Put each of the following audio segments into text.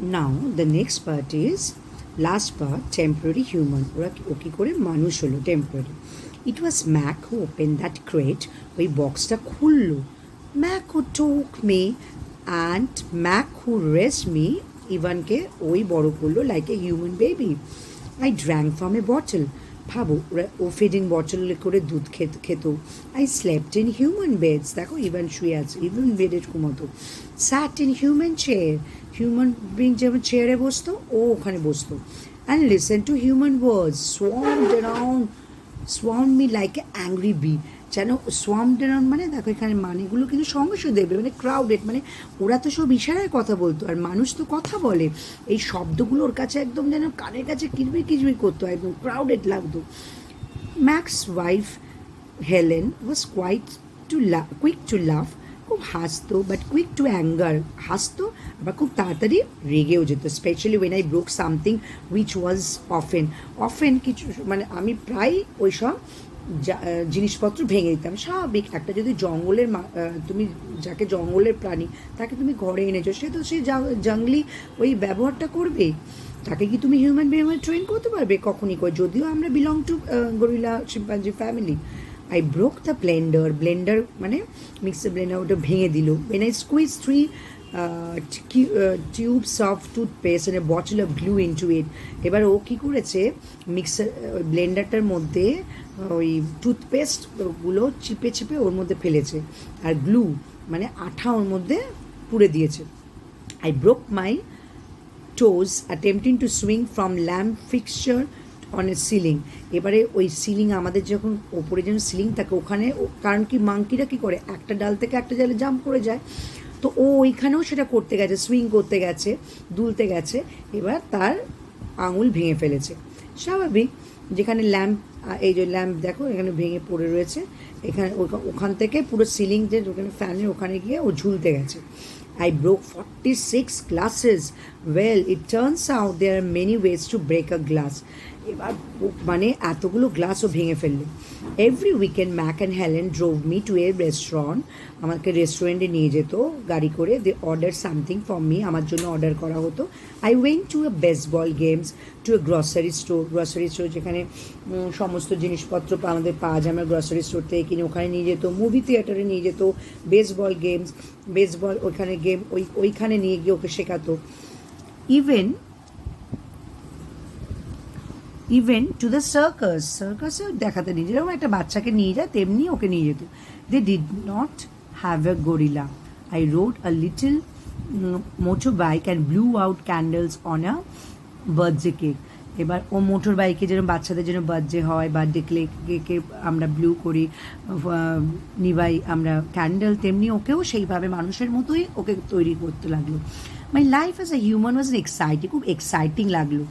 Now the next part is last part temporary human ওরা ও কী করে মানুষ হলো temporary it was Mack who open that crate ওই বক্সটা খুললো Mack who took me and Mack who raised me ইভানকে ওই বড় করলো like a human baby I drank from a bottle ভাবো ওরা ও ফিডিং বটলে করে দুধ খেত I slept in human beds দেখো ইভান শুয়ে আছে ইভেন বেডের ঘুমতো sat in human chair human being যেমন চেয়ারে বসতো ও ওখানে বসতো and listen to human words swarm me like a angry bee যেন সোয়ার্ম অ্যারাউন্ড মানে দেখো এখানে মানেগুলো কিন্তু সঙ্গে দেবে মানে ক্রাউডেড মানে ওরা তো সব ইশারায় কথা বলতো আর মানুষ তো কথা বলে এই শব্দগুলো ওর কাছে একদম যেন কানের কাছে কিচবির কিচবির করতো একদম ক্রাউডেড লাগতো Max wife Helen was quick to love খুব হাসতো বাট কুইক টু অ্যাঙ্গার হাসতো আবার খুব তাড়াতাড়ি রেগেও যেত specially when I broke something which was often কিছু মানে আমি প্রায় ওই সব জিনিসপত্র ভেঙে দিতাম স্বাভাবিক একটা যদি জঙ্গলের তুমি যাকে জঙ্গলের প্রাণী তাকে তুমি ঘরে এনেছো সে তো সে জঙ্গলি ওই ব্যবহারটা করবে তাকে কি তুমি হিউম্যান বিহেভিয়ার ট্রেন করতে পারবে কখনই করে যদিও আমরা belong to gorilla chimpanzee family I broke the blender মানে মিক্সার ব্লেন্ডার ওটা ভেঙে দিল when I squeeze three tubes of toothpaste and a bottle of glue into it এবার ও কী করেছে মিক্সার ব্লেন্ডারটার মধ্যে ওই টুথপেস্টগুলো চিপে চিপে ওর মধ্যে ফেলেছে আর গ্লু মানে আঠা ওর মধ্যে পুড়ে দিয়েছে I broke my টোজ attempting two swing from lamp fixture on a ceiling এবারে ওই সিলিং আমাদের যখন ওপরে যেন সিলিং থাকে ওখানে কারণ কি মাংকিরা কী করে একটা ডাল থেকে একটা ডালে জাম্প করে যায় তো ও ওইখানেও সেটা করতে গেছে সুইং করতে গেছে দুলতে গেছে এবার তার আঙুল ভেঙে ফেলেছে স্বাভাবিক যেখানে ল্যাম্প এই যে ল্যাম্প দেখো এখানে ভেঙে পড়ে রয়েছে এখানে ওখান থেকে পুরো সিলিং যে ওখানে ফ্যানের ওখানে গিয়ে ও ঝুলতে গেছে I broke 46 glasses. Well, it turns out there are many ways to break a glass. এবার মানে এতগুলো গ্লাসও ভেঙে ফেললো every weekend Mack and Helen drove me to a restaurant আমাকে রেস্টুরেন্টে নিয়ে যেত গাড়ি করে they order something for me আমার জন্য অর্ডার করা হতো I went to a baseball games to a grocery store যেখানে সমস্ত জিনিসপত্র আমাদের পাওয়া যায় আমরা গ্রসারি স্টোর থেকে কিনে ওখানে নিয়ে যেত মুভি থিয়েটারে নিয়ে যেত বেসবল ওইখানে গেম ওইখানে নিয়ে গিয়ে ওকে শেখাতো ইভেন টু দ্য সার্কাসে দেখাতে নিয়ে যেরকম একটা বাচ্চাকে নিয়ে যায় তেমনি ওকে নিয়ে যেত they did not have a gorilla I rode a little motor bike and blew out candles on a birthday cake এবার ও মোটর বাইকে যেরকম বাচ্চাদের যেন বার্থডে হয় বার্থডে কেকে আমরা ব্লু করি নিবাই আমরা ক্যান্ডেল তেমনি ওকেও সেইভাবে মানুষের মতোই ওকে তৈরি করতে লাগলো my life as a human was খুব এক্সাইটিং লাগলো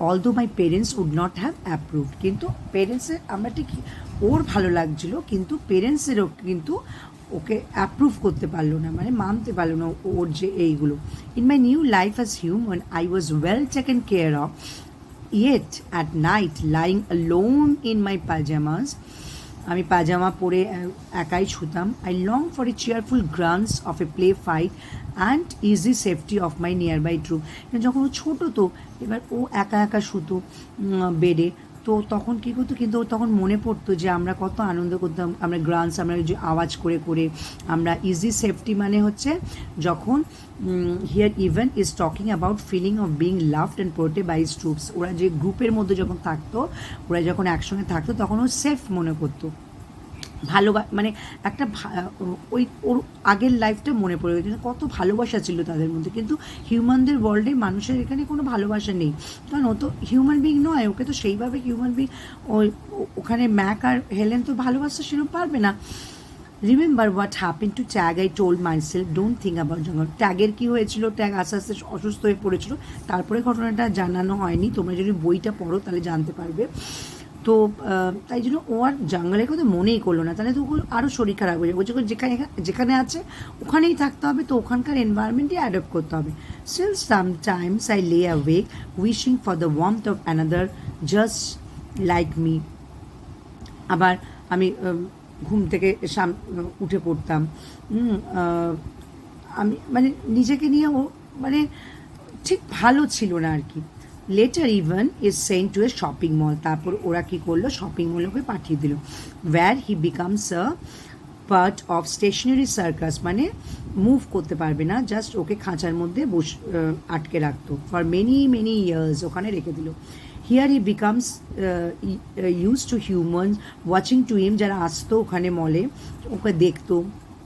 although my parents would not have approved কিন্তু পেরেন্টসের আমরা ঠিক ওর ভালো লাগছিলো কিন্তু পেরেন্টসেরও কিন্তু ওকে অ্যাপ্রুভ করতে পারলো না মানে মানতে পারলো না ওর যে এইগুলো in my new life as human I was well taken care of yet at night lying alone in my pyjamas আমি পাজামা পরে একাই শুতাম I long for a cheerful grunts of a play fight and easy safety of my near by troop যখন ও ছোটো তো এবার ও একা একা শুতো বেডে তো তখন কী করতো কিন্তু ওর তখন মনে পড়তো যে আমরা কত আনন্দ করতাম আমরা গ্রান্স আমরা যে আওয়াজ করে করে আমরা ইজি সেফটি মানে হচ্ছে যখন here Ivan is talking about feeling of being loved and protected by his troops ওরা যে গ্রুপের মধ্যে যখন থাকতো ওরা যখন একসঙ্গে থাকতো তখন ও সেফ মনে করতো মানে একটা ওই ওর আগের লাইফটা মনে পড়ে গেছে কত ভালোবাসা ছিল তাদের মধ্যে কিন্তু হিউম্যানদের ওয়ার্ল্ডে মানুষের এখানে কোনো ভালোবাসা নেই কারণ ও তো হিউম্যান বিং নয় ওকে তো সেইভাবে হিউম্যান বিং ওখানে ম্যাক আর হেলেন তো ভালোবাসা সেরকম পারবে না remember what happen to tag I told myself don't think about জঙ্গল ট্যাগের কী হয়েছিল ট্যাগ আস্তে আস্তে অসুস্থ হয়ে পড়েছিল তারপরে ঘটনাটা জানানো হয়নি তোমরা যদি বইটা পড়ো তাহলে জানতে পারবে তো তাই জন্য ও আর জঙ্গলের কথা মনেই করলো না তাহলে তো আরও শরীর খারাপ হয়ে যাবে বলছে যেখানে আছে ওখানেই থাকতে হবে তো ওখানকার এনভায়রনমেন্টই অ্যাডপ্ট করতে হবে still sometimes I lay awake wishing for the warmth of another just like me আবার আমি ঘুম থেকে উঠে পড়তাম আমি মানে নিজেকে নিয়ে ও মানে ঠিক ভালো ছিল না আর কি। Later Ivan is sent to a shopping mall, তারপর ওরা কী করলো, শপিং মলে ওকে পাঠিয়ে দিল, where he becomes a part of stationary circus, মানে মুভ করতে পারবে না, জাস্ট ওকে খাঁচার মধ্যে আটকে রাখতো ফর মেনি মেনি ইয়ার্স, ওখানে রেখে দিল। Here he becomes use to human watching to him, যারা আসতো ওখানে মলে ওকে দেখতো,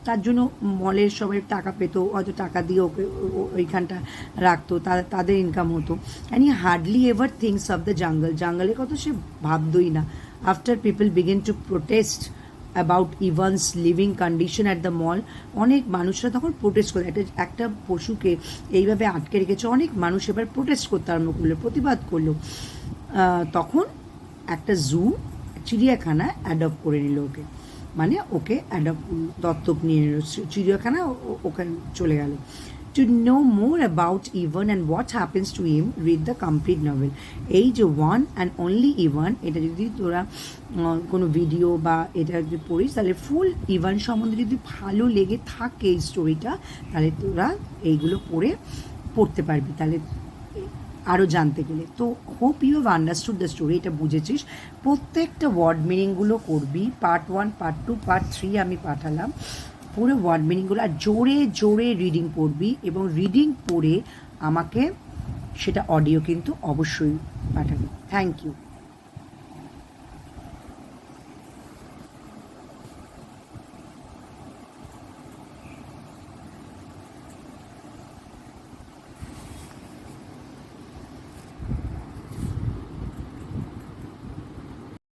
তার জন্য মলের সবাই টাকা পেতো, হয়তো টাকা দিয়ে ওকে ওইখানটা রাখতো, তাদের ইনকাম হতো। And he hardly ever thinks of the jungle, জাঙ্গলের কথা সে ভাবতই না। After people begin to protest about Ivan's living condition at the mall, অনেক মানুষরা তখন প্রোটেস্ট করে, একটা পশুকে এইভাবে আটকে রেখেছে, অনেক মানুষ এবার প্রোটেস্ট করতে আরম্ভ করলো, প্রতিবাদ করলো। তখন একটা জু, চিড়িয়াখানা অ্যাডপ্ট করে নিল ওকে, মানে ওকে দত্তক নিয়ে নিল, চিড়িয়াখানা ওখানে চলে গেল। To know more about Ivan and what happens to him, read the complete novel. এই যে ওয়ান অ্যান্ড অনলি ইভান, এটা যদি তোরা কোনো ভিডিও বা এটা যদি পড়িস, তাহলে ফুল ইভান সম্বন্ধে যদি ভালো লেগে থাকে এই স্টোরিটা, তাহলে তোরা এইগুলো পড়তে পারবি, তাহলে আরও জানতে গেলে। তো hope you have understood the story, এটা বুঝেছিস। প্রত্যেকটা ওয়ার্ড মিনিংগুলো করবি, পার্ট 1, পার্ট 2, পার্ট 3 আমি পাঠালাম, পুরো ওয়ার্ড মিনিংগুলো, আর জোরে জোরে রিডিং পড়বি, এবং রিডিং পড়ে আমাকে সেটা অডিও কিন্তু অবশ্যই পাঠাবি। Thank you.